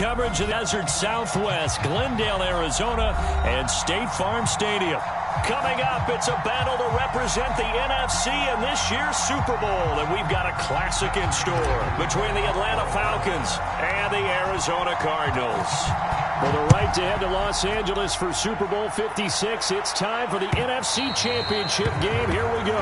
coverage of the Desert Southwest, Glendale, Arizona, and State Farm Stadium. Coming up, it's a battle to represent the NFC in this year's Super Bowl, and we've got a classic in store between the Atlanta Falcons and the Arizona Cardinals. For the right to head to Los Angeles for Super Bowl 56, it's time for the NFC Championship game. Here we go.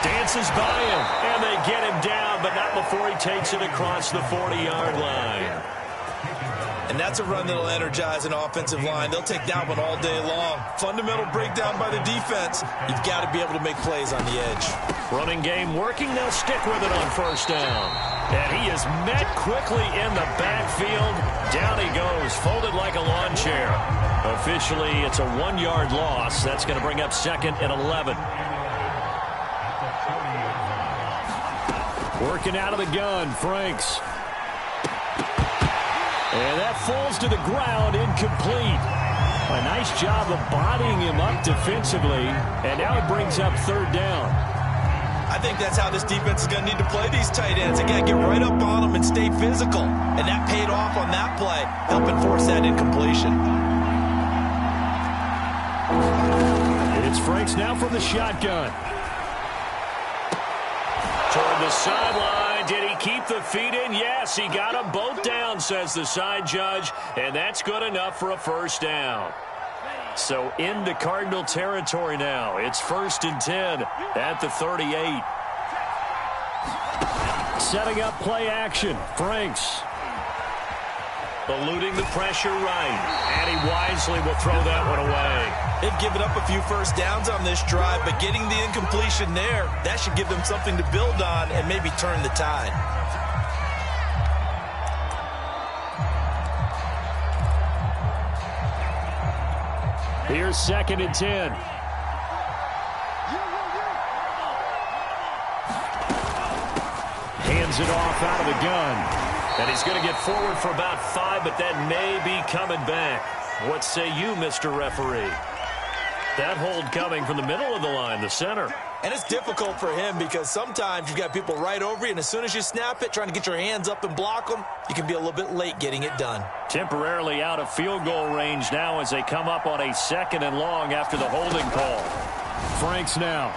Dances by him, and they get him down, but not before he takes it across the 40-yard line. And that's a run that'll energize an offensive line. They'll take that one all day long. Fundamental breakdown by the defense. You've got to be able to make plays on the edge. Running game working. They'll stick with it on first down. And he is met quickly in the backfield. Down he goes, folded like a lawn chair. Officially, it's a 1-yard loss. That's going to bring up 2nd and 11. Working out of the gun, Franks. And that falls to the ground, incomplete. A nice job of bodying him up defensively, and now it brings up 3rd down. I think that's how this defense is going to need to play these tight ends. They got to get right up on them and stay physical. And that paid off on that play, helping force that incompletion. It's Franks now from the shotgun. Toward the sideline. Did he keep the feet in? Yes, he got them both down, says the side judge, and that's good enough for a 1st down. So into Cardinal territory now. It's 1st and 10 at the 38. Setting up play action. Franks. Eluding the pressure right. And he wisely will throw that one away. They've given up a few 1st downs on this drive, but getting the incompletion there, that should give them something to build on and maybe turn the tide. Here's 2nd and 10. Hands it off out of the gun. And he's going to get forward for about 5, but that may be coming back. What say you, Mr. Referee? That hold coming from the middle of the line, the center. And it's difficult for him because sometimes you've got people right over you, and as soon as you snap it, trying to get your hands up and block them, you can be a little bit late getting it done. Temporarily out of field goal range now as they come up on a 2nd and long after the holding call. Franks now.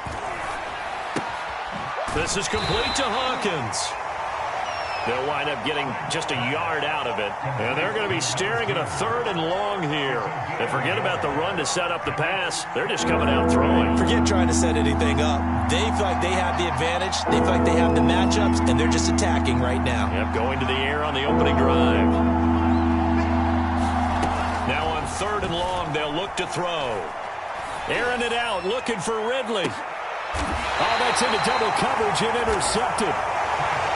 This is complete to Hawkins. They'll wind up getting just a yard out of it. And they're going to be staring at a 3rd and long here. And forget about the run to set up the pass. They're just coming out throwing. Forget trying to set anything up. They feel like they have the advantage. They feel like they have the matchups, and they're just attacking right now. Yep, going to the air on the opening drive. Now on 3rd and long, they'll look to throw. Airing it out, looking for Ridley. Oh, that's into double coverage and intercepted.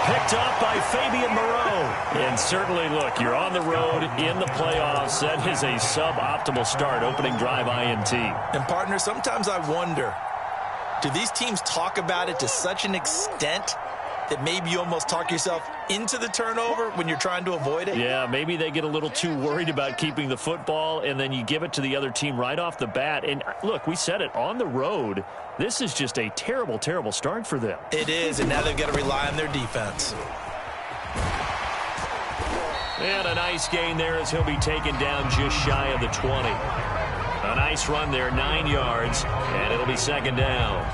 Picked up by Fabian Moreau. And certainly, look, you're on the road in the playoffs. That is a suboptimal start, opening drive INT. And, partner, sometimes I wonder, do these teams talk about it to such an extent that maybe you almost talk yourself into the turnover when you're trying to avoid it? Yeah, maybe they get a little too worried about keeping the football, and then you give it to the other team right off the bat. And, look, we said it, on the road, this is just a terrible, terrible start for them. It is, and now they've got to rely on their defense. And a nice gain there as he'll be taken down just shy of the 20. A nice run there, 9 yards, and it'll be 2nd down.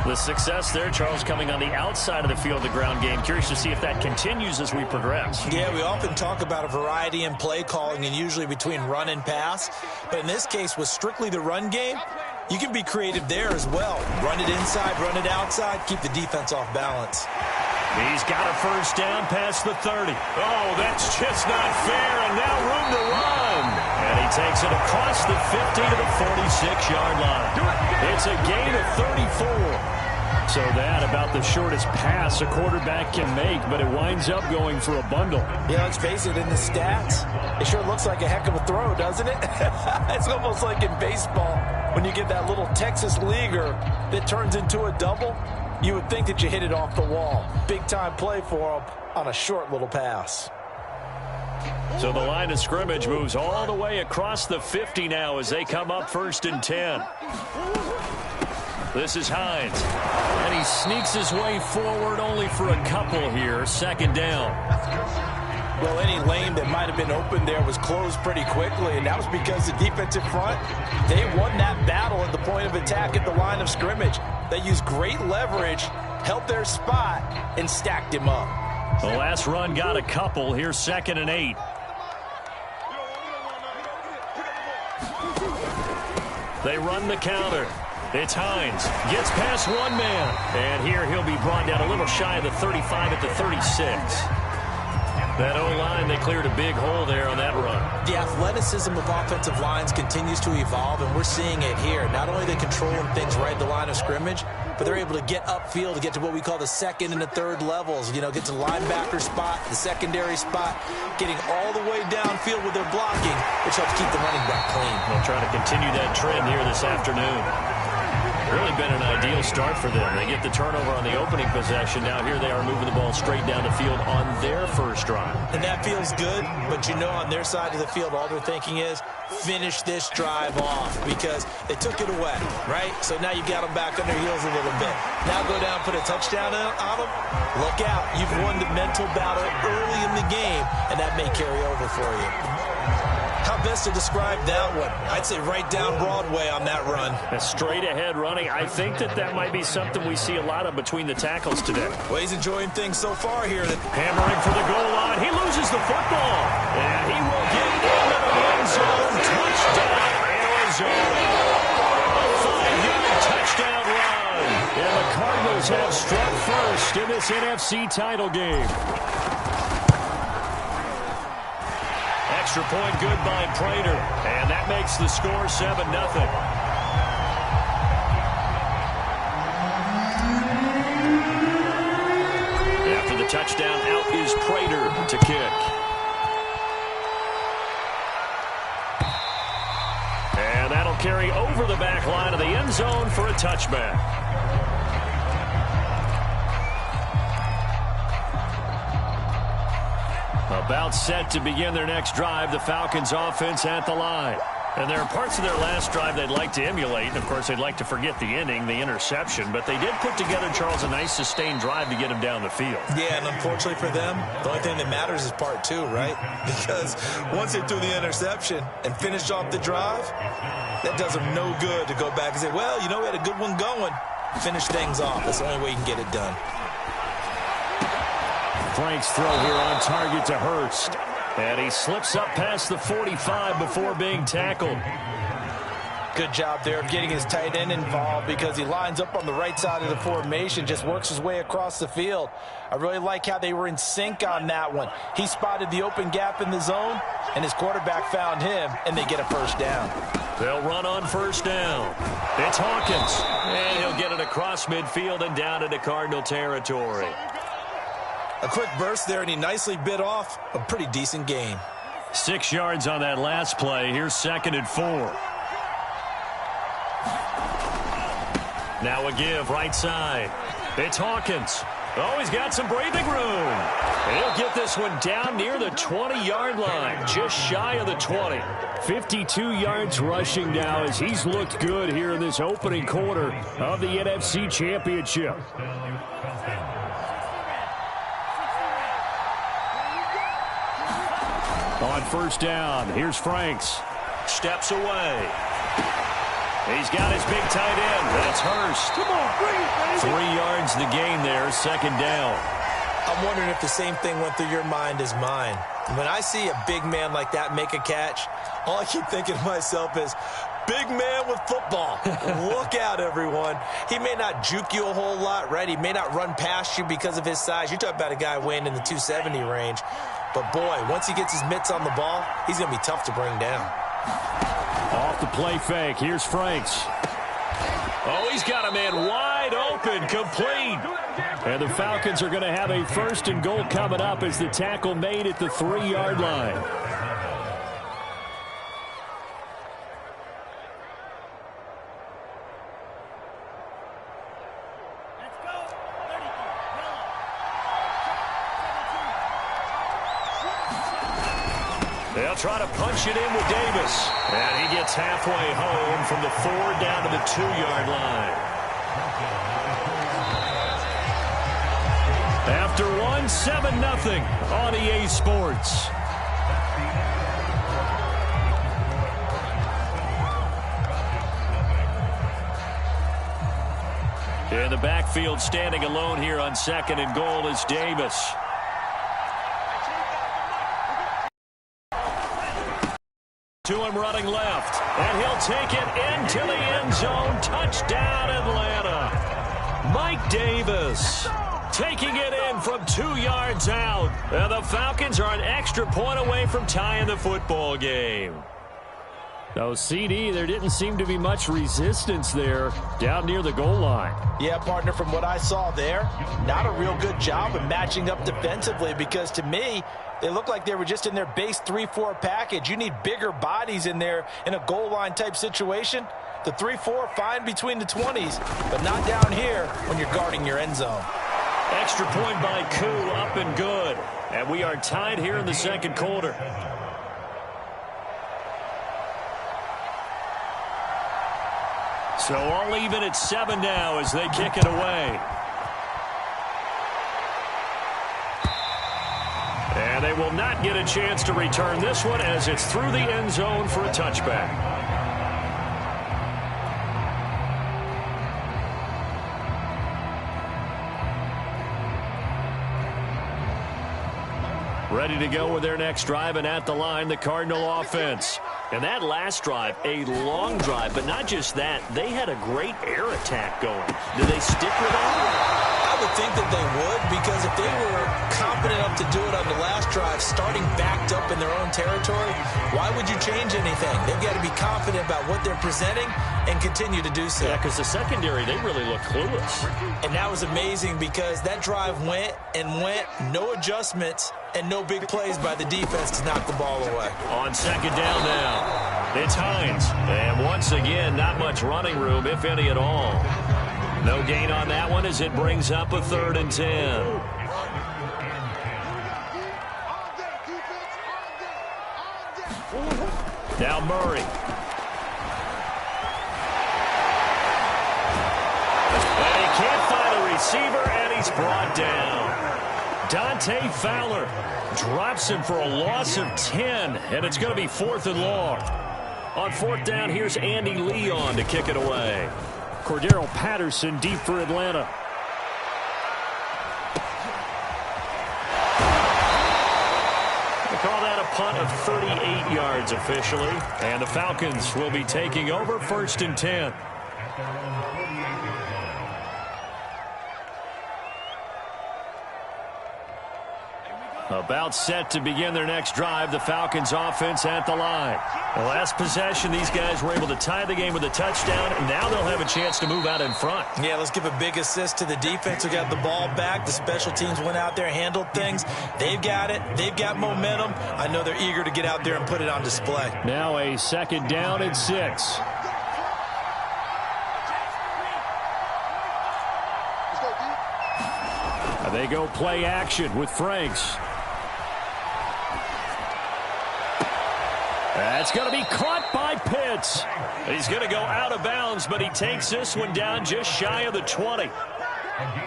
The success there, Charles, coming on the outside of the field, the ground game. Curious to see if that continues as we progress. Yeah, we often talk about a variety in play calling and usually between run and pass. But in this case, with strictly the run game, you can be creative there as well. Run it inside, run it outside, keep the defense off balance. He's got a 1st down past the 30. Oh, that's just not fair, and now room to run. And he takes it across the 50 to the 46-yard line. It's a gain of 34. So that about the shortest pass a quarterback can make, but it winds up going for a bundle. Yeah, let's face it, in the stats, it sure looks like a heck of a throw, doesn't it? It's almost like in baseball when you get that little Texas leaguer that turns into a double. You would think that you hit it off the wall. Big-time play for him on a short little pass. So the line of scrimmage moves all the way across the 50 now as they come up 1st and 10. This is Hines. And he sneaks his way forward only for a couple here. 2nd down. Well, any lane that might have been open there was closed pretty quickly, and that was because the defensive front, they won that battle at the point of attack at the line of scrimmage. They used great leverage, held their spot, and stacked him up. The last run got a couple. Here's 2nd and 8. They run the counter. It's Hines. Gets past one man. And here he'll be brought down a little shy of the 35 at the 36. That O-line, they cleared a big hole there on that run. The athleticism of offensive lines continues to evolve, and we're seeing it here. Not only are they controlling things right at the line of scrimmage, but they're able to get upfield to get to what we call the 2nd and the 3rd levels. You know, get to the linebacker spot, the secondary spot, getting all the way downfield with their blocking, which helps keep the running back clean. They'll try to continue that trend here this afternoon. Really been an ideal start for them. They get the turnover on the opening possession. Now here they are moving the ball straight down the field on their first drive. And that feels good, but you know on their side of the field, all they're thinking is finish this drive off because they took it away, right? So now you got them back on their heels a little bit. Now go down, put a touchdown on them. Look out. You've won the mental battle early in the game, and that may carry over for you. How best to describe that one? I'd say right down Broadway on that run. A straight ahead running. I think that might be something we see a lot of between the tackles today. Well, he's enjoying things so far here. Hammering for the goal line. He loses the football. And he will get into the end zone. Touchdown, Arizona. A 5-yard touchdown run. And the Cardinals have struck first in this NFC title game. Extra point good by Prater. And that makes the score 7-0. After the touchdown, out is Prater to kick. And that'll carry over the back line of the end zone for a touchback. About set to begin their next drive, the Falcons offense at the line. And there are parts of their last drive they'd like to emulate. And, of course, they'd like to forget the inning, the interception. But they did put together, Charles, a nice sustained drive to get him down the field. Yeah, and unfortunately for them, the only thing that matters is part 2, right? Because once they threw the interception and finished off the drive, that does them no good to go back and say, well, you know, we had a good one going. Finish things off. That's the only way you can get it done. Frank's throw here on target to Hurst. And he slips up past the 45 before being tackled. Good job there of getting his tight end involved because he lines up on the right side of the formation, just works his way across the field. I really like how they were in sync on that one. He spotted the open gap in the zone, and his quarterback found him, and they get a first down. They'll run on first down. It's Hawkins, and he'll get it across midfield and down into Cardinal territory. A quick burst there, and he nicely bit off a pretty decent gain. 6 yards on that last play. Here's 2nd and 4. Now a give, right side. It's Hawkins. Oh, he's got some breathing room. And he'll get this one down near the 20-yard line, just shy of the 20. 52 yards rushing now as he's looked good here in this opening quarter of the NFC Championship. On first down, here's Franks. Steps away. He's got his big tight end. That's Hurst. Come on, bring it, baby. 3 yards the gain there, 2nd down. I'm wondering if the same thing went through your mind as mine. When I see a big man like that make a catch, all I keep thinking to myself is, big man with football. Look out, everyone. He may not juke you a whole lot, right? He may not run past you because of his size. You're talking about a guy weighing in the 270 range. But, boy, once he gets his mitts on the ball, he's going to be tough to bring down. Off the play fake. Here's Franks. Oh, he's got a man wide open, complete. And the Falcons are going to have a 1st and goal coming up as the tackle made at the 3-yard line. They'll try to punch it in with Davis. And he gets halfway home from the 4 down to the 2-yard line. After one, 7-0 on EA Sports. In the backfield, standing alone here on 2nd and goal is Davis. To him running left, and he'll take it into the end zone. Touchdown, Atlanta. Mike Davis taking it in from 2 yards out. And the Falcons are an extra point away from tying the football game. So, CD, there didn't seem to be much resistance there down near the goal line. Yeah, partner, from what I saw there, not a real good job of matching up defensively because, to me, they look like they were just in their base 3-4 package. You need bigger bodies in there in a goal line type situation. The 3-4, fine between the 20s, but not down here when you're guarding your end zone. Extra point by Koo, up and good. And we are tied here in the second quarter. So all even at 7 now as they kick it away. And they will not get a chance to return this one as it's through the end zone for a touchback. Ready to go with their next drive, and at the line, the Cardinal offense. And that last drive, a long drive, but not just that. They had a great air attack going. Did they stick with that? I would think that they would, because if they were confident enough to do it on the last drive, starting backed up in their own territory, why would you change anything? They've got to be confident about what they're presenting and continue to do so. Yeah, because the secondary, they really look clueless. And that was amazing because that drive went and went, no adjustments, and no big plays by the defense to knock the ball away. On 2nd down now, it's Hines. And once again, not much running room, if any at all. No gain on that one as it brings up a 3rd and 10. Now Murray. And he can't find a receiver, and he's brought down. Dante Fowler drops him for a loss of 10, and it's going to be 4th and long. On 4th down, here's Andy Leon to kick it away. Cordero Patterson deep for Atlanta. They call that a punt of 38 yards officially. And the Falcons will be taking over 1st and 10. About set to begin their next drive, the Falcons offense at the line. The last possession, these guys were able to tie the game with a touchdown, and now they'll have a chance to move out in front. Yeah, let's give a big assist to the defense who got the ball back. The special teams went out there, handled things. They've got it. They've got momentum. I know they're eager to get out there and put it on display. Now a 2nd down and 6. They go play action with Franks. That's going to be caught by Pitts. He's going to go out of bounds, but he takes this one down just shy of the 20.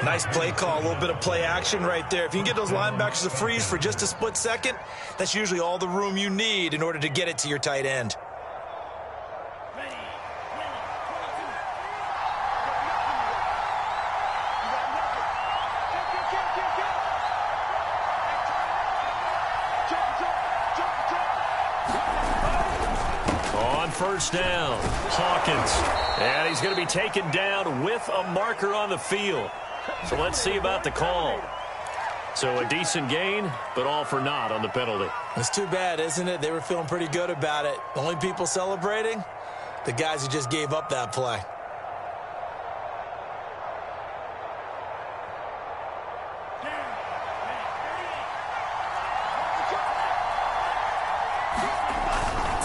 Nice play call, a little bit of play action right there. If you can get those linebackers to freeze for just a split second, that's usually all the room you need in order to get it to your tight end. On 1st down, Hawkins. And he's going to be taken down with a marker on the field. So let's see about the call. So a decent gain, but all for naught on the penalty. It's too bad, isn't it? They were feeling pretty good about it. The only people celebrating, the guys who just gave up that play.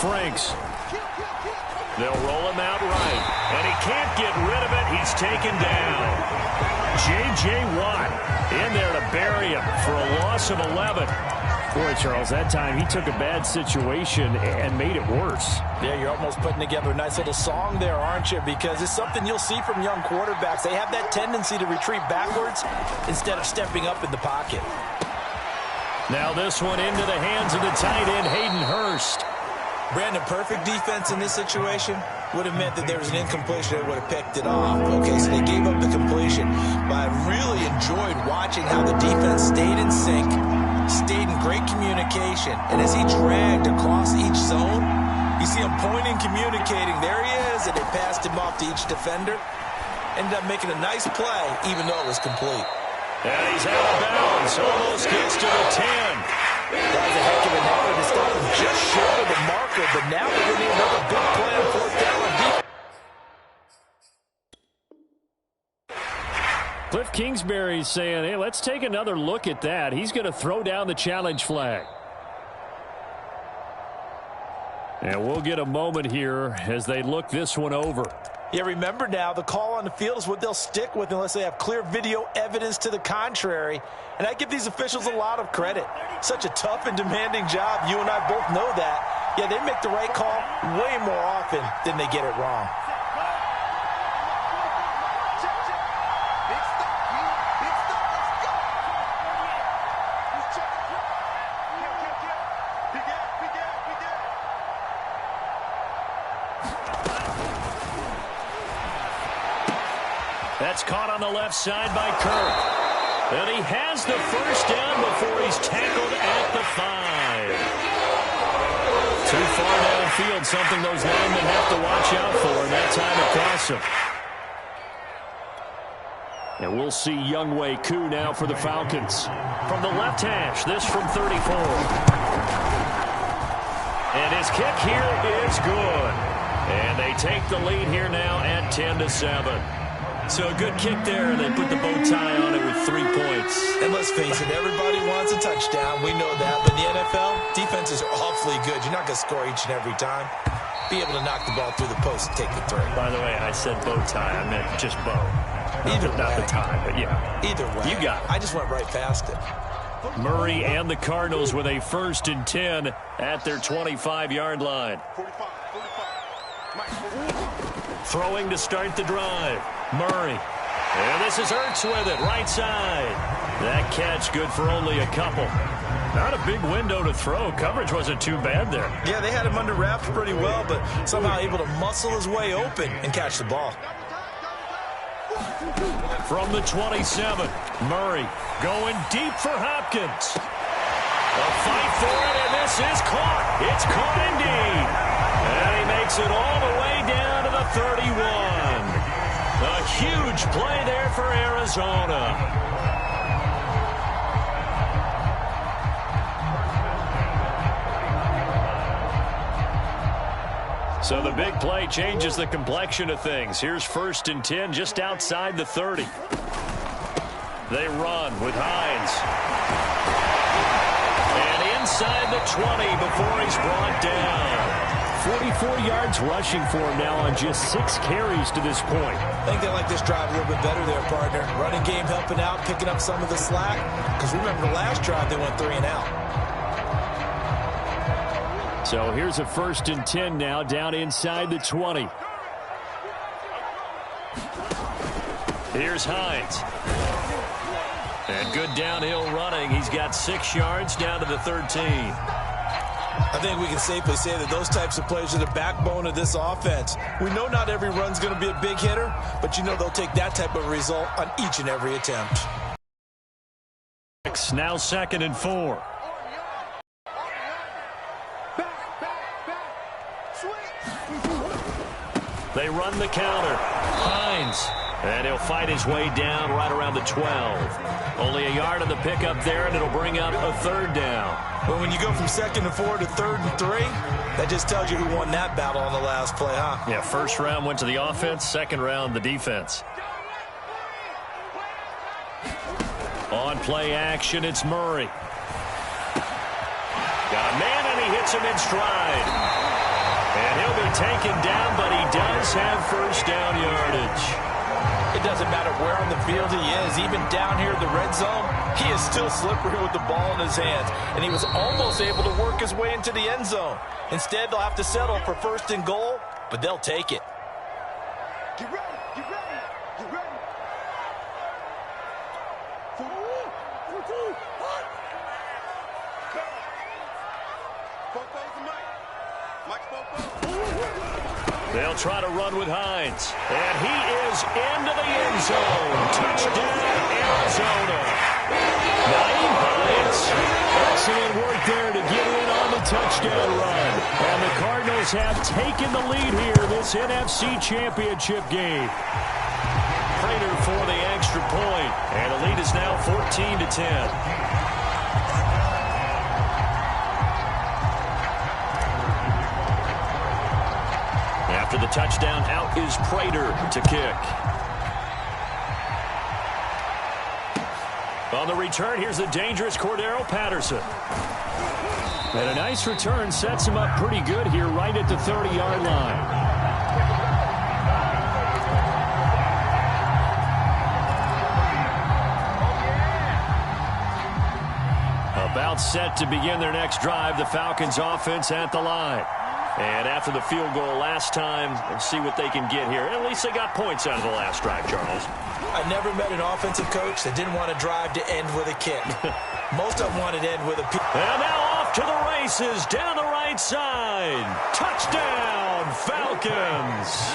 Franks. They'll roll him out right. And he can't get rid of it. He's taken down. J.J. Watt in there to bury him for a loss of 11. Boy, Charles, that time he took a bad situation and made it worse. Yeah, you're almost putting together a nice little song there, aren't you? Because it's something you'll see from young quarterbacks. They have that tendency to retreat backwards instead of stepping up in the pocket. Now this one into the hands of the tight end, Hayden Hurst. Brandon, perfect defense in this situation would have meant that there was an incompletion. They would have picked it off. Okay, so they gave up the completion. But I really enjoyed watching how the defense stayed in sync, stayed in great communication. And as he dragged across each zone, you see him pointing, communicating. There he is, and they passed him off to each defender. Ended up making a nice play, even though it was complete. And he's out of bounds. Almost gets to the 10. That was a heck of an effort to stop him just short of the marker, but now they're going to need another big play on fourth down on defense. Cliff Kingsbury's saying, hey, let's take another look at that. He's going to throw down the challenge flag. And we'll get a moment here as they look this one over. Yeah, remember now, the call on the field is what they'll stick with unless they have clear video evidence to the contrary. And I give these officials a lot of credit. Such a tough and demanding job. You and I both know that. Yeah, they make the right call way more often than they get it wrong. That's caught on the left side by Kirk. And he has the first down before he's tackled at the 5. Too far downfield, something those linemen have to watch out for, and that time it costs him. And we'll see Younghoe Koo now for the Falcons. From the left hash, this from 34. And his kick here is good. And they take the lead here now at 10-7. So a good kick there. They put the bow tie on it with 3 points. And let's face it, everybody wants a touchdown. We know that. But in the NFL, defenses are awfully good. You're not going to score each and every time. Be able to knock the ball through the post and take the 3. By the way, I said bow tie. I meant just bow. Not the tie, but yeah. Either way. You got it. I just went right past it. Murray and the Cardinals with a 1st and 10 at their 25-yard line. Throwing to start the drive. Murray. And this is Ertz with it, right side. That catch good for only a couple. Not a big window to throw. Coverage wasn't too bad there. Yeah, they had him under wraps pretty well, but somehow able to muscle his way open and catch the ball. From the 27, Murray going deep for Hopkins. A fight for it, and this is caught. It's caught indeed. And he makes it all the way down to the 31. A huge play there for Arizona. So the big play changes the complexion of things. Here's 1st and 10 just outside the 30. They run with Hines. And inside the 20 before he's brought down. 44 yards rushing for him now on just 6 carries to this point. I think they like this drive a little bit better there, partner. Running game helping out, picking up some of the slack. Because remember the last drive, they went 3 and out. So here's a 1st and 10 now down inside the 20. Here's Hines. And good downhill running. He's got 6 yards down to the 13. I think we can safely say that those types of plays are the backbone of this offense. We know not every run's going to be a big hitter, but you know they'll take that type of result on each and every attempt. Now 2nd and 4. They run the counter. Hines. And he'll fight his way down right around the 12. Only a yard on the pickup there, and it'll bring up a 3rd down. But when you go from 2nd and 4 to 3rd and 3, that just tells you who won that battle on the last play, huh? Yeah, 1st round went to the offense, 2nd round the defense. On play action, it's Murray. Got a man, and he hits him in stride. And he'll be taken down, but he does have 1st down yardage. It doesn't matter where on the field he is, even down here in the red zone, He is still slippery with the ball in his hands, and he was almost able to work his way into the end zone. Instead, they'll have to settle for 1st and goal, but they'll take it. Get ready, get ready, get ready. 14, hot. Fofos tonight. Mike Fofo. They'll try to run with Hines. And he is into the end zone. Touchdown, Arizona. Naeem Hines. Excellent work there to get in on the touchdown run. And the Cardinals have taken the lead here this NFC Championship game. Prater for the extra point. And the lead is now 14-10. After the touchdown, out is Prater to kick. On the return, here's the dangerous Cordero Patterson. And a nice return sets him up pretty good here right at the 30-yard line. About set to begin their next drive, the Falcons offense at the line. And after the field goal last time, let's see what they can get here. At least they got points out of the last drive, Charles. I never met an offensive coach that didn't want to drive to end with a kick. Most of them wanted to end with a... And now off to the races, down the right side. Touchdown, Falcons.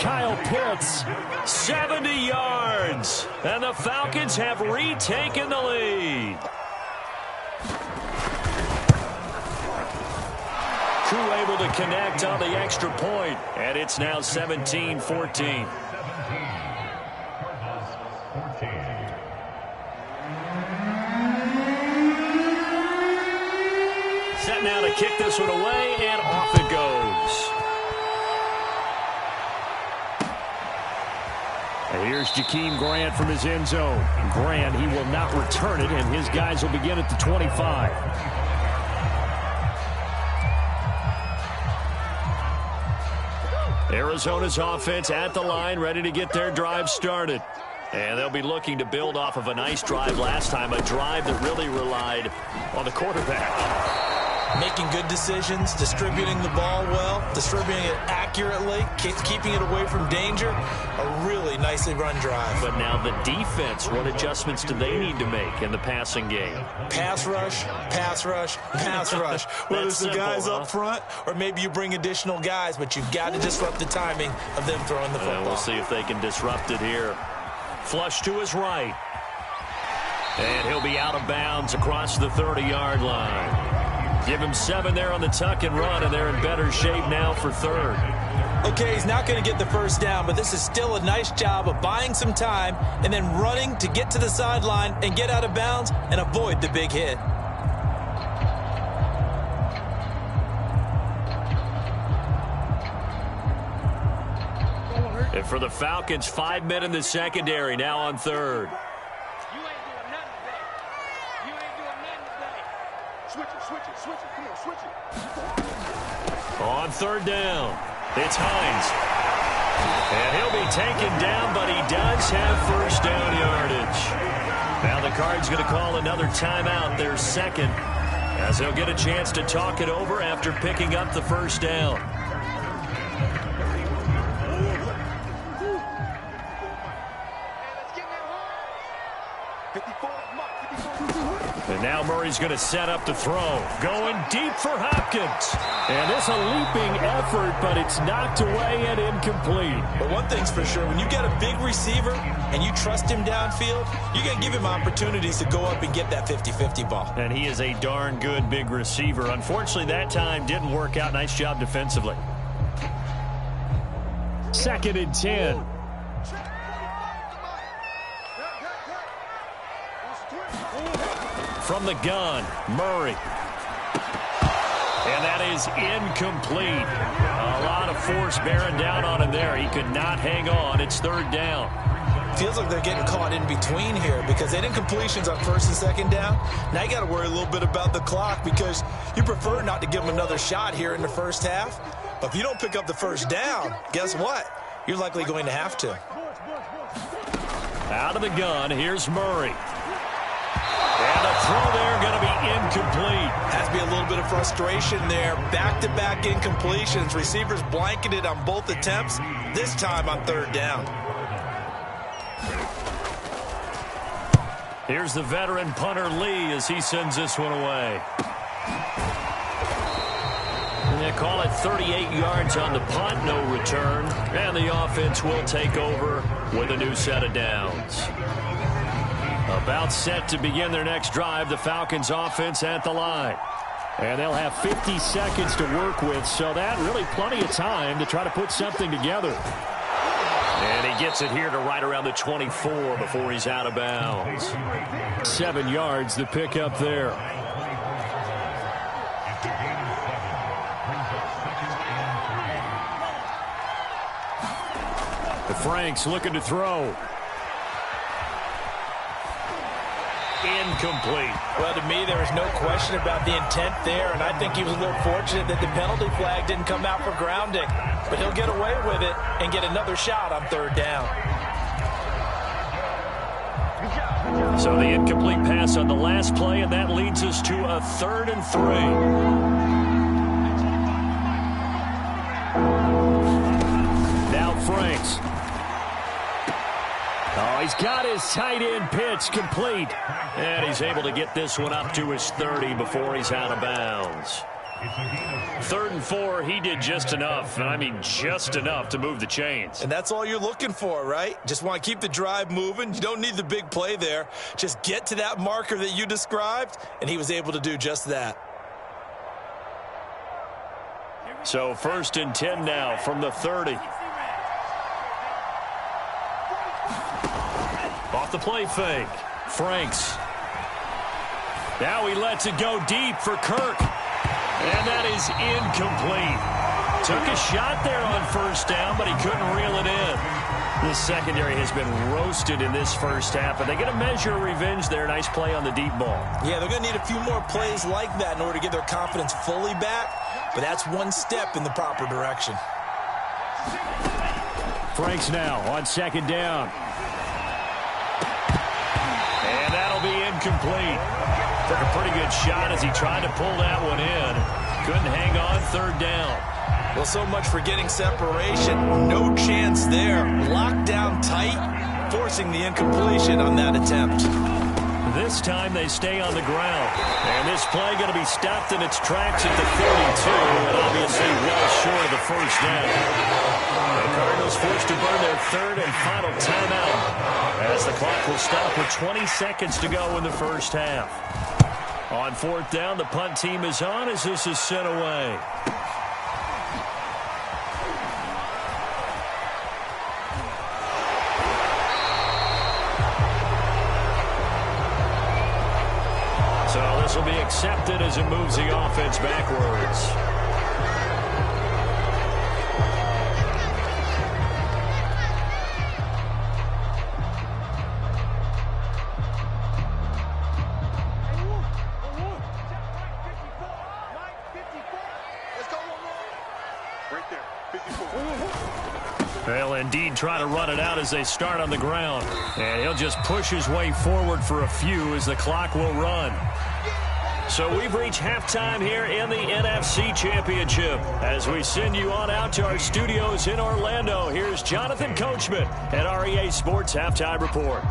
Kyle Pitts, 70 yards. And the Falcons have retaken the lead. Crew able to connect on the extra point, and it's now 17-14. Set now to kick this one away, and off it goes. And here's Jakeem Grant from his end zone. Grant, he will not return it, and his guys will begin at the 25. Arizona's offense at the line, ready to get their drive started. And they'll be looking to build off of a nice drive last time, a drive that really relied on the quarterback. Making good decisions, distributing the ball well, distributing it accurately, keeping it away from danger. A really nicely run drive. But now the defense, what adjustments do they need to make in the passing game? Pass rush, pass rush, pass rush. Whether it's the guys up front or maybe you bring additional guys, but you've got to disrupt the timing of them throwing the football. We'll see if they can disrupt it here. Flush to his right. And he'll be out of bounds across the 30-yard line. Give him 7 there on the tuck and run, and they're in better shape now for third. Okay, he's not going to get the first down, but this is still a nice job of buying some time and then running to get to the sideline and get out of bounds and avoid the big hit. And for the Falcons, 5 men in the secondary, now on third. On third down, it's Hines. And he'll be taken down, but he does have first down yardage. Now the Cards going to call another timeout, their second, as they'll get a chance to talk it over after picking up the first down. And now Murray's going to set up the throw. Going deep for Hopkins. And it's a leaping effort, but it's knocked away and incomplete. But one thing's for sure, when you get a big receiver and you trust him downfield, you're going to give him opportunities to go up and get that 50-50 ball. And he is a darn good big receiver. Unfortunately, that time didn't work out. Nice job defensively. 2nd and 10. From the gun, Murray. And that is incomplete. A lot of force bearing down on him there. He could not hang on. It's third down. Feels like they're getting caught in between here because they did incompletions on first and second down. Now you got to worry a little bit about the clock because you prefer not to give them another shot here in the first half. But if you don't pick up the first down, guess what? You're likely going to have to. Out of the gun, here's Murray. incomplete. Has to be a little bit of frustration there. Back-to-back incompletions. Receivers blanketed on both attempts, this time on third down. Here's the veteran punter Lee as he sends this one away. And they call it 38 yards on the punt, no return. And the offense will take over with a new set of downs. About set to begin their next drive, the Falcons offense at the line. And they'll have 50 seconds to work with, so that really plenty of time to try to put something together. And he gets it here to right around the 24 before he's out of bounds. 7 yards the pick up there. The Franks looking to throw. Incomplete. Well, to me, there is no question about the intent there, and I think he was a little fortunate that the penalty flag didn't come out for grounding. But he'll get away with it and get another shot on third down. So the incomplete pass on the last play, and that leads us to a 3rd and 3. Now Franks. Oh, he's got his tight end pitch complete. And he's able to get this one up to his 30 before he's out of bounds. 3rd and 4, he did just enough, and I mean just enough to move the chains. And that's all you're looking for, right? Just want to keep the drive moving. You don't need the big play there. Just get to that marker that you described, and he was able to do just that. So 1st and 10 now from the 30. Off the play fake. Franks. Now he lets it go deep for Kirk. And that is incomplete. Took a shot there on 1st down, but he couldn't reel it in. This secondary has been roasted in this first half, but they get a measure of revenge there. Nice play on the deep ball. Yeah, they're going to need a few more plays like that in order to get their confidence fully back, but that's one step in the proper direction. Franks now on 2nd down. And that'll be incomplete. Took a pretty good shot as he tried to pull that one in. Couldn't hang on 3rd down. Well, so much for getting separation. No chance there. Locked down tight, forcing the incompletion on that attempt. This time they stay on the ground. And this play going to be stopped in its tracks at the 42, and obviously well short of the 1st down. The Cardinals forced to burn their 3rd and final timeout as the clock will stop with 20 seconds to go in the first half. On 4th down, the punt team is on as this is sent away. So this will be accepted as it moves the offense backwards. They'll indeed try to run it out as they start on the ground. And he'll just push his way forward for a few as the clock will run. So we've reached halftime here in the NFC Championship. As we send you on out to our studios in Orlando, here's Jonathan Coachman at REA Sports Halftime Report.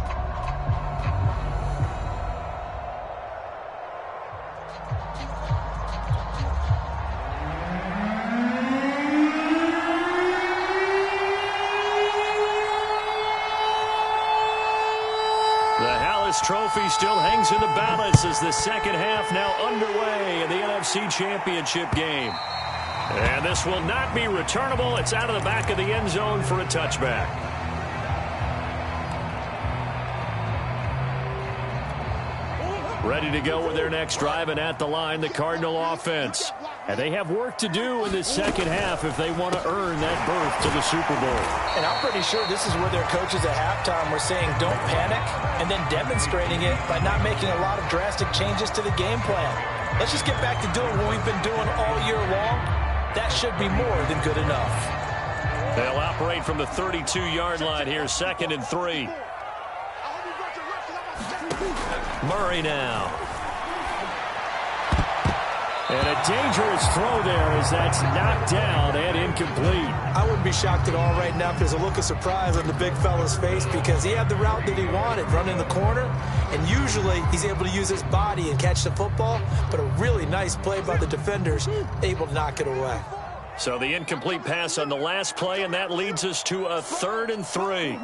Trophy still hangs in the balance as the second half now underway in the NFC Championship game. And this will not be returnable. It's out of the back of the end zone for a touchback. Ready to go with their next drive, and at the line, the Cardinal offense. And they have work to do in this second half if they want to earn that berth to the Super Bowl. And I'm pretty sure this is where their coaches at halftime were saying don't panic, and then demonstrating it by not making a lot of drastic changes to the game plan. Let's just get back to doing what we've been doing all year long. That should be more than good enough. They'll operate from the 32-yard line here, 2nd and 3. Murray now. And a dangerous throw there as that's knocked down and incomplete. I wouldn't be shocked at all right now if there's a look of surprise on the big fella's face because he had the route that he wanted, running the corner, and usually he's able to use his body and catch the football, but a really nice play by the defenders, able to knock it away. So the incomplete pass on the last play, and that leads us to a 3rd and 3.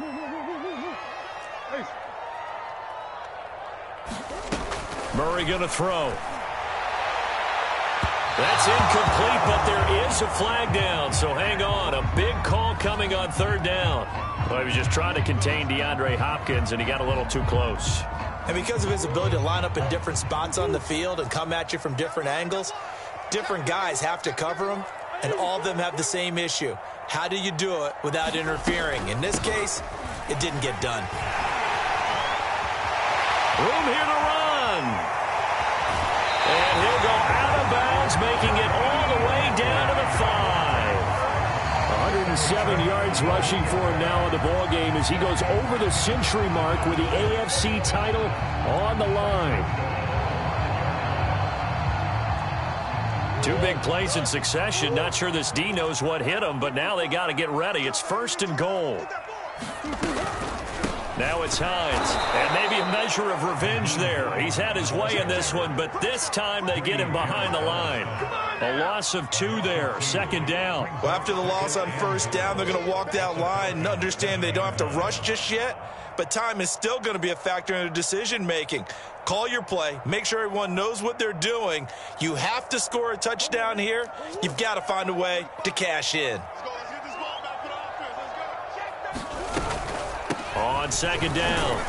Murray going to throw. That's incomplete, but there is a flag down, so hang on. A big call coming on 3rd down. Well, he was just trying to contain DeAndre Hopkins, and he got a little too close. And because of his ability to line up in different spots on the field and come at you from different angles, different guys have to cover him, and all of them have the same issue. How do you do it without interfering? In this case, it didn't get done. Room here to run. And he'll go out of bounds, making it all the way down to the 5. 107 yards rushing for him now in the ballgame as he goes over the century mark with the AFC title on the line. 2 big plays in succession. Not sure this D knows what hit him, but now they got to get ready. It's 1st and goal. Now it's Hines, and maybe a measure of revenge there. He's had his way in this one, but this time they get him behind the line. A loss of 2 there, 2nd down. Well, after the loss on 1st down, they're going to walk that line and understand they don't have to rush just yet, but time is still going to be a factor in their decision-making. Call your play. Make sure everyone knows what they're doing. You have to score a touchdown here. You've got to find a way to cash in. On 2nd down,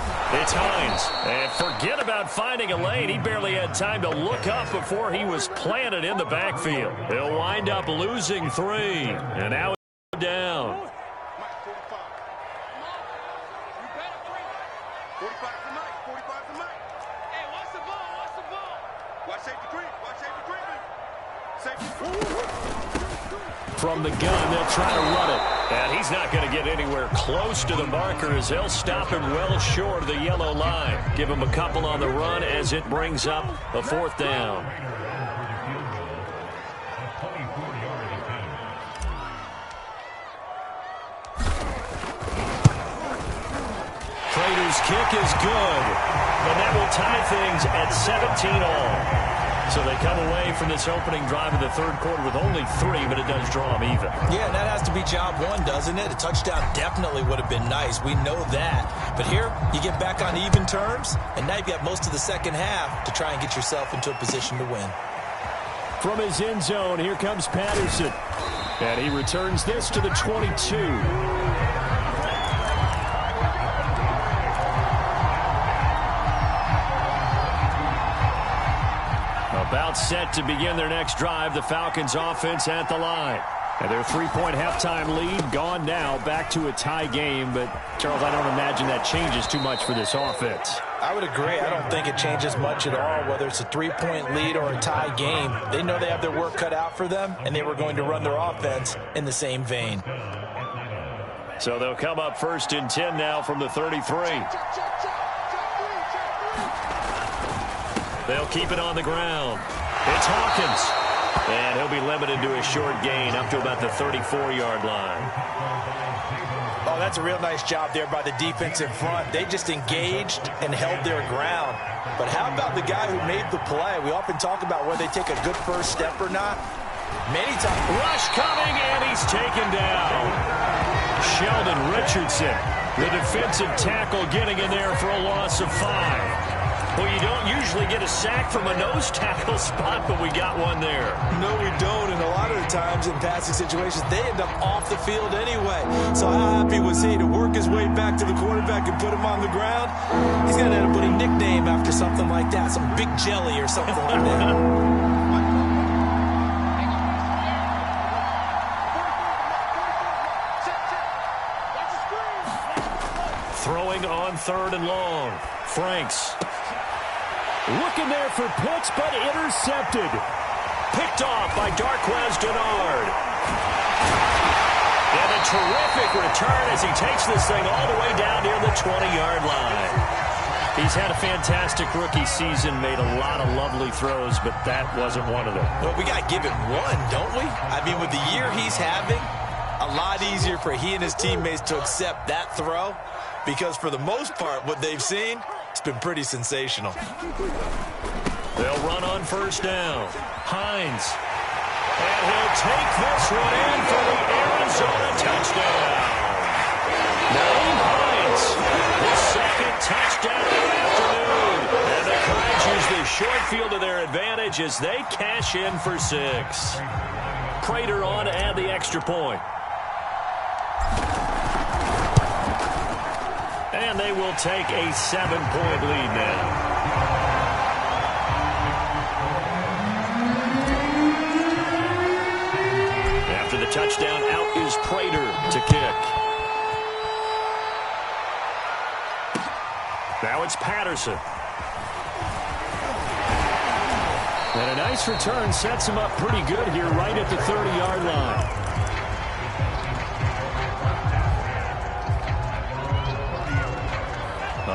it's Hines. And forget about finding a lane. He barely had time to look up before he was planted in the backfield. He'll wind up losing 3. And now he's down. 45 for Mike. 45 for Mike. Hey, watch the ball. Watch the ball. Watch safety green. Watch safety green. Safety. From the gun, they'll try to run it. And he's not going to get anywhere close to the marker as they'll stop him well short of the yellow line. Give him a couple on the run as it brings up a 4th down. Prater's kick is good, and that will tie things at 17 all. So they come away from this opening drive in the 3rd quarter with only 3, but it does draw them even. Yeah, that has to be job 1, doesn't it? A touchdown definitely would have been nice. We know that. But here, you get back on even terms, and now you've got most of the 2nd half to try and get yourself into a position to win. From his end zone, here comes Patterson. And he returns this to the 22. About set to begin their next drive, the Falcons offense at the line. And their 3-point halftime lead gone now, back to a tie game. But, Charles, I don't imagine that changes too much for this offense. I would agree. I don't think it changes much at all, whether it's a 3-point lead or a tie game. They know they have their work cut out for them, and they were going to run their offense in the same vein. So they'll come up 1st and 10 now from the 33. They'll keep it on the ground. It's Hawkins. And he'll be limited to a short gain up to about the 34-yard line. Oh, that's a real nice job there by the defensive front. They just engaged and held their ground. But how about the guy who made the play? We often talk about whether they take a good first step or not. Many times. Rush coming, and he's taken down. Sheldon Richardson, the defensive tackle, getting in there for a loss of 5. Well, you don't usually get a sack from a nose tackle spot, but we got one there. No, we don't, and a lot of the times in passing situations, they end up off the field anyway. So how happy was he to work his way back to the quarterback and put him on the ground? He's going to end up putting a nickname after something like that, some Big Jelly or something like that. Throwing on 3rd and long. Franks. Looking there for Pitts, but intercepted. Picked off by Darquez Dennard. And a terrific return as he takes this thing all the way down near the 20-yard line. He's had a fantastic rookie season, made a lot of lovely throws, but that wasn't one of them. Well, we got to give him one, don't we? I mean, with the year he's having, a lot easier for he and his teammates to accept that throw, because for the most part, what they've seen, it's been pretty sensational. They'll run on first down. Hines. And he'll take this one in for the Arizona touchdown. Naeem Hines, his second touchdown of the afternoon. And the Cards use the short field to their advantage as they cash in for 6. Prater on to add the extra point. And they will take a 7-point lead now. After the touchdown, out is Prater to kick. Now it's Patterson. And a nice return sets him up pretty good here right at the 30-yard line.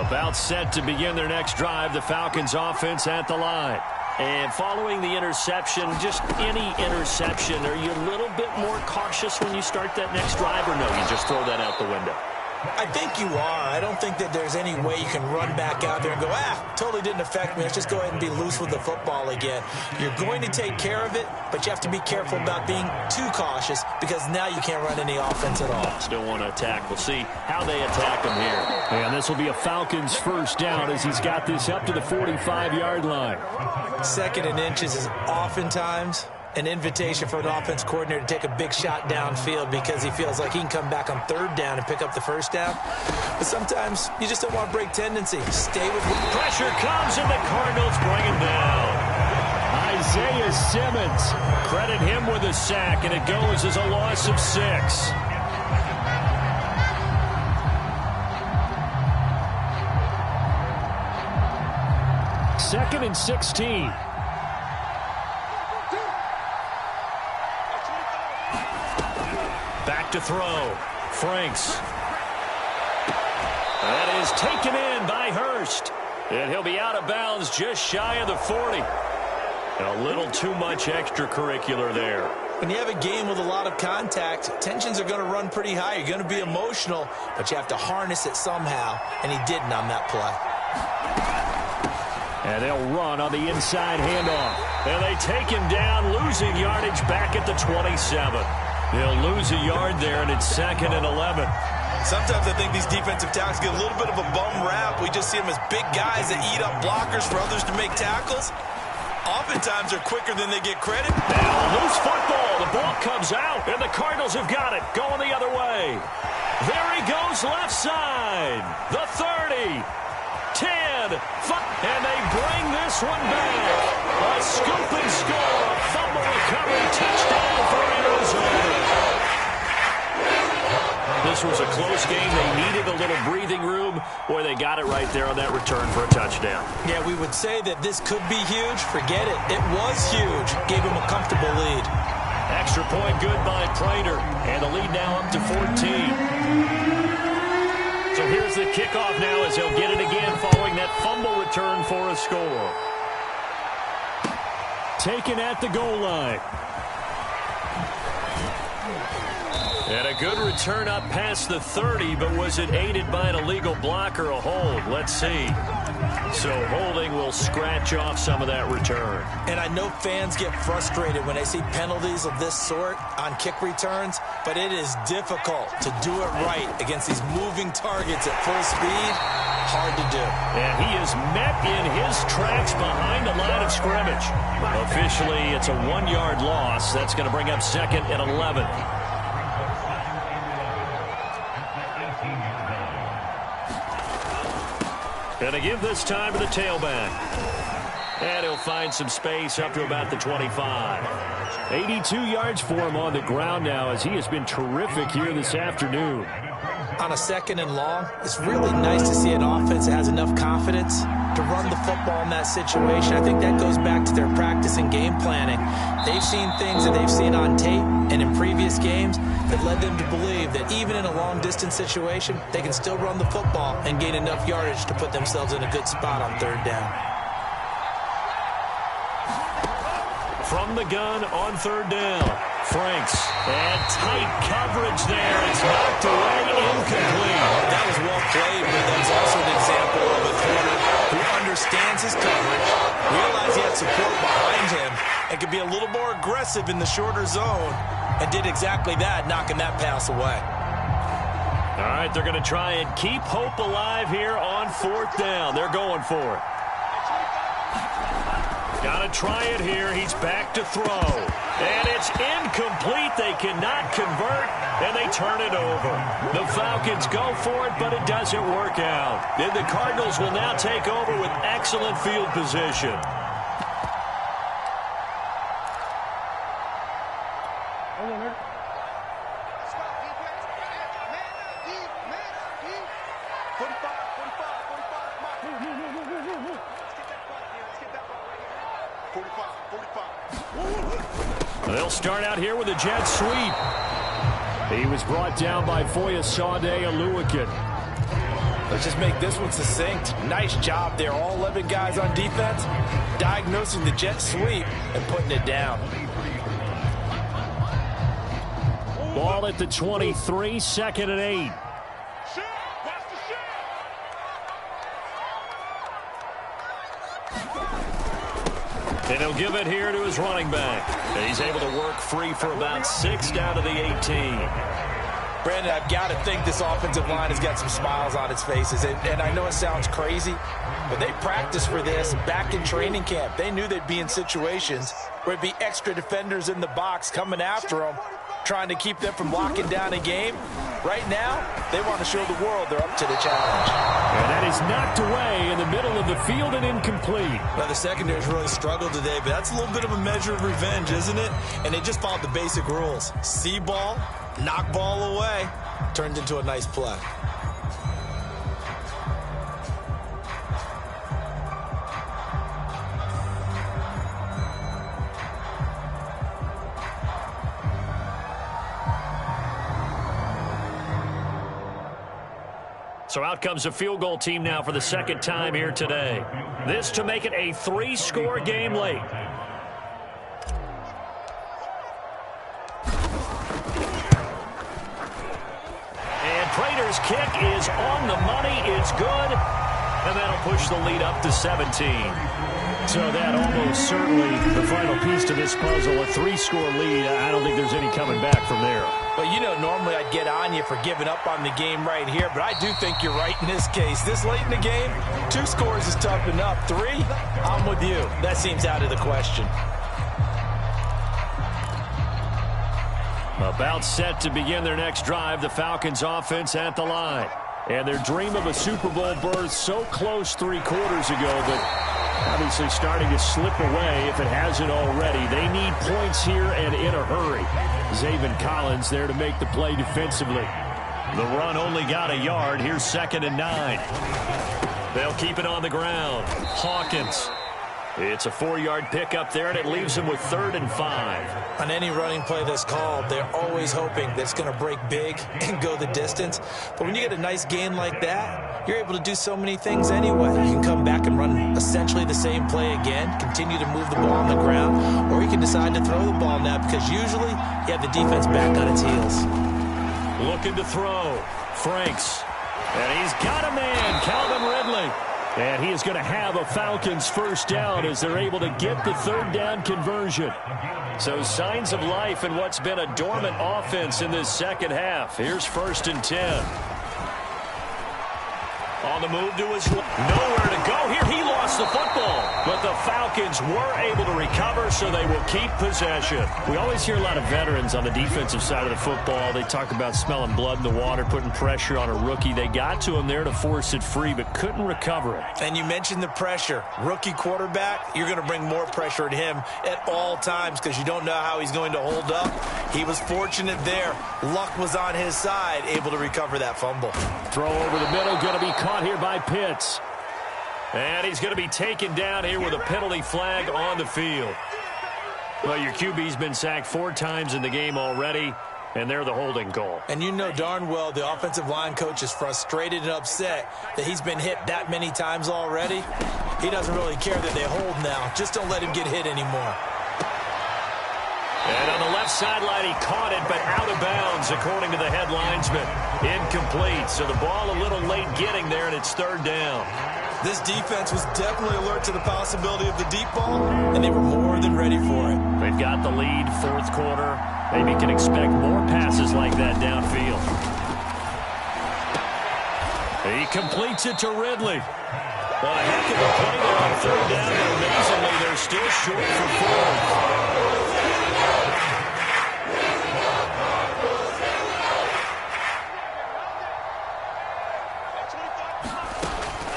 About set to begin their next drive, the Falcons offense at the line. And following the interception, just any interception, are you a little bit more cautious when you start that next drive, or no, you just throw that out the window? I think you are. I don't think that there's any way you can run back out there and go, totally didn't affect me. Let's just go ahead and be loose with the football again. You're going to take care of it, but you have to be careful about being too cautious because now you can't run any offense at all. Still want to attack. We'll see how they attack him here. And this will be a Falcons first down as he's got this up to the 45-yard line. 2nd and inches is oftentimes an invitation for an offense coordinator to take a big shot downfield because he feels like he can come back on 3rd down and pick up the first down. But sometimes you just don't want to break tendency. Stay with the pressure comes and the Cardinals bring him down. Isaiah Simmons, credit him with a sack, and it goes as a loss of 6. Second and 16. Back to throw. Franks. That is taken in by Hurst. And he'll be out of bounds just shy of the 40. And a little too much extracurricular there. When you have a game with a lot of contact, tensions are going to run pretty high. You're going to be emotional, but you have to harness it somehow. And he didn't on that play. And they'll run on the inside handoff. And they take him down, losing yardage back at the 27. They'll lose a yard there, and it's 2nd and 11. Sometimes I think these defensive tackles get a little bit of a bum rap. We just see them as big guys that eat up blockers for others to make tackles. Oftentimes they're quicker than they get credit. Now loose football. The ball comes out, and the Cardinals have got it. Going the other way. There he goes left side. The 30. 10. 5. And they bring this one back. A scoop and score. A fumble recovery touchdown for Arizona. This was a close game. They needed a little breathing room. Boy, they got it right there on that return for a touchdown. Yeah, we would say that this could be huge. Forget it. It was huge. Gave him a comfortable lead. Extra point good by Prater. And the lead now up to 14. So here's the kickoff now as he'll get it again following that fumble return for a score. Taken at the goal line. And a good return up past the 30, but was it aided by an illegal block or a hold? Let's see. So holding will scratch off some of that return. And I know fans get frustrated when they see penalties of this sort on kick returns, but it is difficult to do it right against these moving targets at full speed. Hard to do. And he is met in his tracks behind the line of scrimmage. Officially, it's a 1-yard loss. That's going to bring up 2nd and 11. And they give this time to the tailback. And he'll find some space up to about the 25. 82 yards for him on the ground now as he has been terrific here this afternoon. on a 2nd and long, it's really nice to see an offense that has enough confidence to run the football in that situation. I think that goes back to their practice and game planning. They've seen things that they've seen on tape and in previous games that led them to believe that even in a long-distance situation, they can still run the football and gain enough yardage to put themselves in a good spot on 3rd down. From the gun on 3rd down, Franks. And tight coverage there. It's knocked away, incomplete. That was well played, but that's also an example of a corner who understands his coverage, realized he had support behind him, and could be a little more aggressive in the shorter zone, and did exactly that, knocking that pass away. All right, they're going to try and keep hope alive here on 4th down. They're going for it. Got to try it here. He's back to throw. And it's incomplete. They cannot convert, and they turn it over. The Falcons go for it, but it doesn't work out. Then the Cardinals will now take over with excellent field position. They'll start out here with a jet sweep. He was brought down by Foyesade Oluwakin. Let's just make this one succinct. Nice job there. All 11 guys on defense diagnosing the jet sweep and putting it down. Ball at the 23, 2nd and 8. And he'll give it here to his running back. And he's able to work free for about 6 down to the 18. Brandon, I've got to think this offensive line has got some smiles on its faces. And I know it sounds crazy, but they practiced for this back in training camp. They knew they'd be in situations where it'd be extra defenders in the box coming after them, trying to keep them from locking down a game. Right now, they want to show the world they're up to the challenge. And that is knocked away in the middle of the field and incomplete. Now, the secondary's really struggled today, but that's a little bit of a measure of revenge, isn't it? And they just followed the basic rules. See ball, knock ball away, turned into a nice play. So out comes a field goal team now for the 2nd time here today. This to make it a 3-score game late. And Prater's kick is on the money. It's good. And that'll push the lead up to 17. So that almost certainly the final piece to this puzzle. A 3-score lead. I don't think there's any coming back from there. Well, you know, normally I'd get on you for giving up on the game right here, but I do think you're right in this case. This late in the game, 2 scores is tough enough. 3, I'm with you. That seems out of the question. About set to begin their next drive, the Falcons offense at the line. And their dream of a Super Bowl berth so close 3 quarters ago, but obviously starting to slip away if it hasn't already. They need points here and in a hurry. Zaven Collins there to make the play defensively. The run only got a yard. Here's 2nd and 9. They'll keep it on the ground. Hawkins. It's a 4-yard pickup there, and it leaves them with 3rd and 5. On any running play that's called, they're always hoping that it's going to break big and go the distance. But when you get a nice gain like that, you're able to do so many things anyway. You can come back and run essentially the same play again, continue to move the ball on the ground, or you can decide to throw the ball now because usually you have the defense back on its heels. Looking to throw. Franks. And he's got a man, Calvin Ridley. And he is going to have a Falcons 1st down as they're able to get the 3rd down conversion. So signs of life in what's been a dormant offense in this 2nd half. Here's 1st and 10. On the move to his nowhere to go here. He lost the football, but the Falcons were able to recover, so they will keep possession. We always hear a lot of veterans on the defensive side of the football. They talk about smelling blood in the water, putting pressure on a rookie. They got to him there to force it free, but couldn't recover it. And you mentioned the pressure. Rookie quarterback, you're going to bring more pressure at him at all times because you don't know how he's going to hold up. He was fortunate there. Luck was on his side, able to recover that fumble. Throw over the middle, going to be caught here by Pitts. And he's going to be taken down here with a penalty flag on the field. Well, your QB's been sacked 4 times in the game already, and they're the holding call. And you know darn well the offensive line coach is frustrated and upset that he's been hit that many times already. He doesn't really care that they hold now. Just don't let him get hit anymore. And on the left sideline, he caught it, but out of bounds, according to the head linesman. Incomplete, so the ball a little late getting there, and it's 3rd down. This defense was definitely alert to the possibility of the deep ball, and they were more than ready for it. They've got the lead, 4th quarter. Maybe can expect more passes like that downfield. He completes it to Ridley. Well, a heck of a play there on 3rd down, and amazingly, they're still short for 4.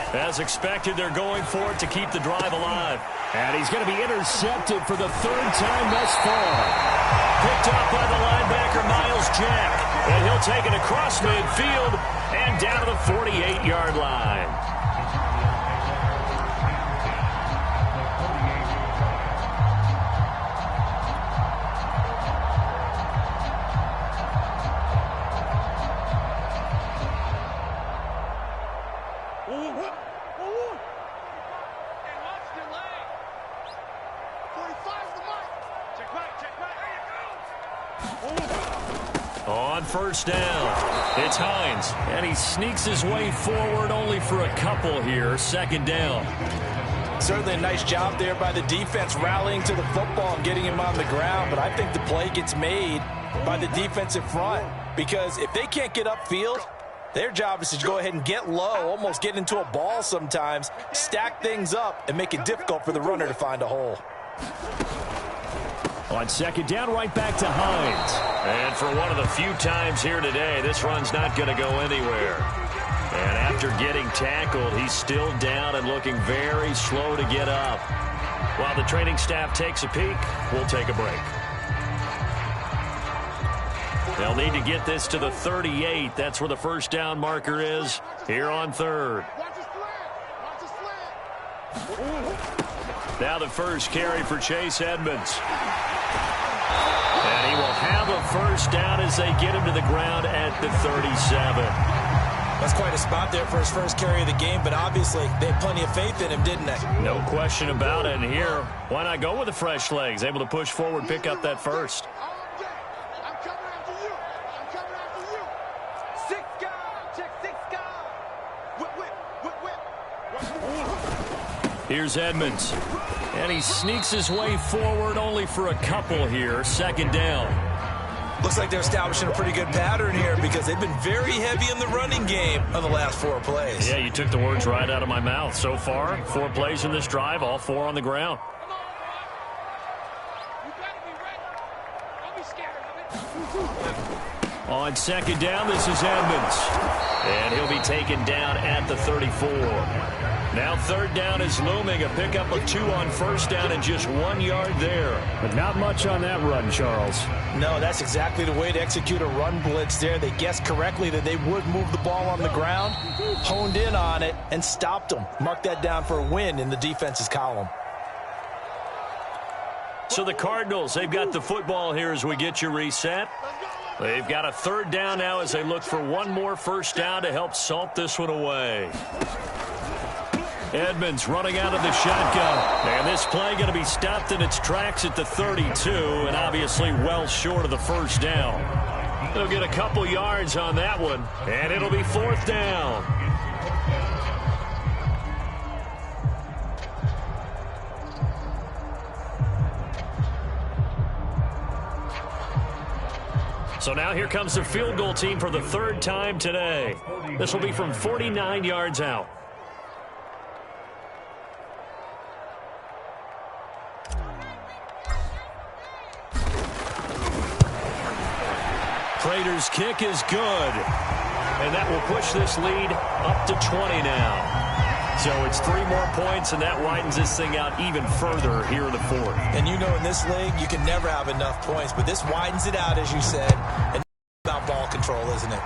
As expected, they're going for it to keep the drive alive. And he's going to be intercepted for the 3rd time thus far. Picked up by the linebacker, Miles Jack. And he'll take it across midfield and down to the 48-yard line. On 1st down, it's Hines, and he sneaks his way forward only for a couple here. 2nd down. Certainly a nice job there by the defense rallying to the football and getting him on the ground, but I think the play gets made by the defensive front because if they can't get upfield, their job is to go ahead and get low, almost get into a ball sometimes, stack things up, and make it difficult for the runner to find a hole. On 2nd down, right back to Hines. And for one of the few times here today, this run's not going to go anywhere. And after getting tackled, he's still down and looking very slow to get up. While the training staff takes a peek, we'll take a break. They'll need to get this to the 38. That's where the 1st down marker is here on 3rd. Now the first carry for Chase Edmonds. And he will have a 1st down as they get him to the ground at the 37. That's quite a spot there for his first carry of the game, but obviously they had plenty of faith in him, didn't they? No question about it. And here, why not go with the fresh legs? Able to push forward, pick up that 1st. I'm coming after you. I'm coming after you. 6 guys. Check 6 guys. Whip. Here's Edmonds. And he sneaks his way forward only for a couple here. 2nd down. Looks like they're establishing a pretty good pattern here because they've been very heavy in the running game on the last 4 plays. Yeah, you took the words right out of my mouth. So far, 4 plays in this drive, all 4 on the ground. You better be ready. Don't be scared of it. On 2nd down, this is Edmonds. And he'll be taken down at the 34. Now 3rd down is looming. A pickup of 2 on 1st down and just 1 yard there. But not much on that run, Charles. No, that's exactly the way to execute a run blitz there. They guessed correctly that they would move the ball on the ground, honed in on it, and stopped them. Mark that down for a win in the defense's column. So the Cardinals, they've got the football here as we get you reset. They've got a 3rd down now as they look for one more 1st down to help salt this one away. Edmonds running out of the shotgun. And this play going to be stopped in its tracks at the 32, and obviously well short of the 1st down. They'll get a couple yards on that one, and it'll be 4th down. So now here comes the field goal team for the 3rd time today. This will be from 49 yards out. Prater's kick is good. And that will push this lead up to 20 now. So it's 3 more points, and that widens this thing out even further here in the fourth. And you know in this league, you can never have enough points, but this widens it out, as you said. And about ball control, isn't it?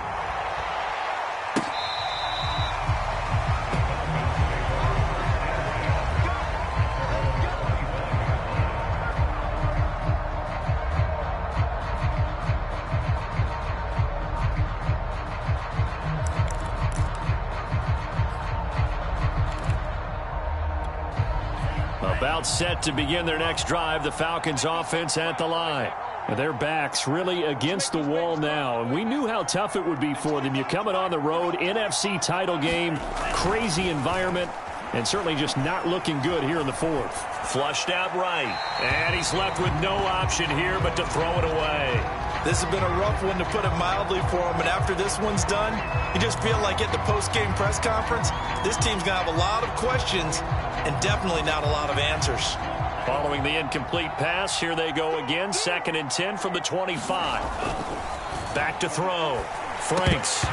About set to begin their next drive, the Falcons offense at the line. And their backs really against the wall now. And we knew how tough it would be for them. You're coming on the road, NFC title game, crazy environment, and certainly just not looking good here in the fourth. Flushed out right. And he's left with no option here but to throw it away. This has been a rough one, to put it mildly, for him. And after this one's done, you just feel like at the post-game press conference, this team's going to have a lot of questions and definitely not a lot of answers. Following the incomplete pass, here they go again. 2nd and 10 from the 25. Back to throw. Franks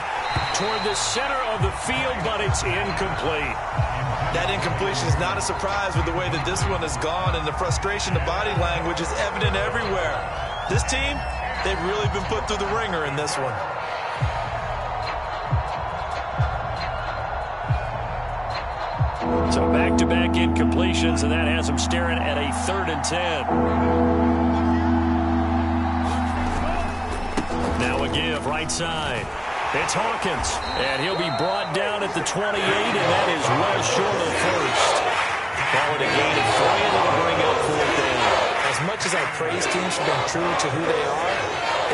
toward the center of the field, but it's incomplete. That incompletion is not a surprise with the way that this one has gone, and the frustration, the body language is evident everywhere. This team, they've really been put through the ringer in this one. So back-to-back incompletions, and that has them staring at a 3rd and 10. Now a give, right side. It's Hawkins, and he'll be brought down at the 28, and that is well short of first. Call it a gain of 3, and it'll bring up 4th down. As much as I praise teams for being true to who they are,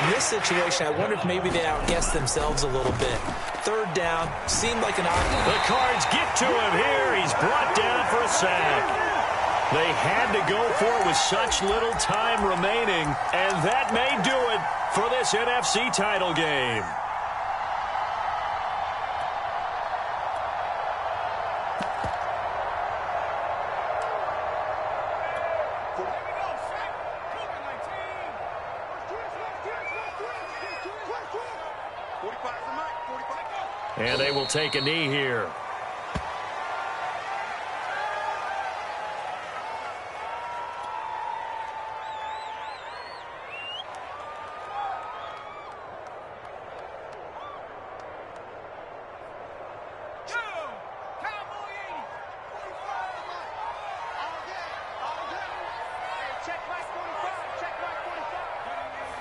in this situation, I wonder if maybe they outguessed themselves a little bit. 3rd down seemed like an option. The Cards get to him here. He's brought down for a sack. They had to go for it with such little time remaining, and that may do it for this NFC title game. And they will take a knee here.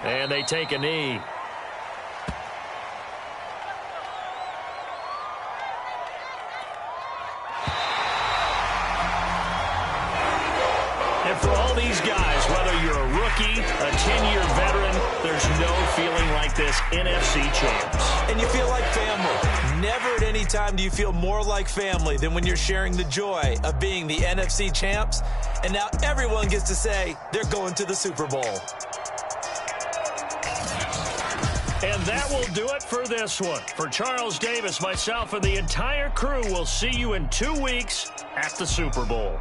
And they take a knee. And for all these guys, whether you're a rookie, a 10-year veteran, there's no feeling like this NFC champs. And you feel like family. Never at any time do you feel more like family than when you're sharing the joy of being the NFC champs. And now everyone gets to say they're going to the Super Bowl. And that will do it for this one. For Charles Davis, myself, and the entire crew, we'll see you in 2 weeks at the Super Bowl.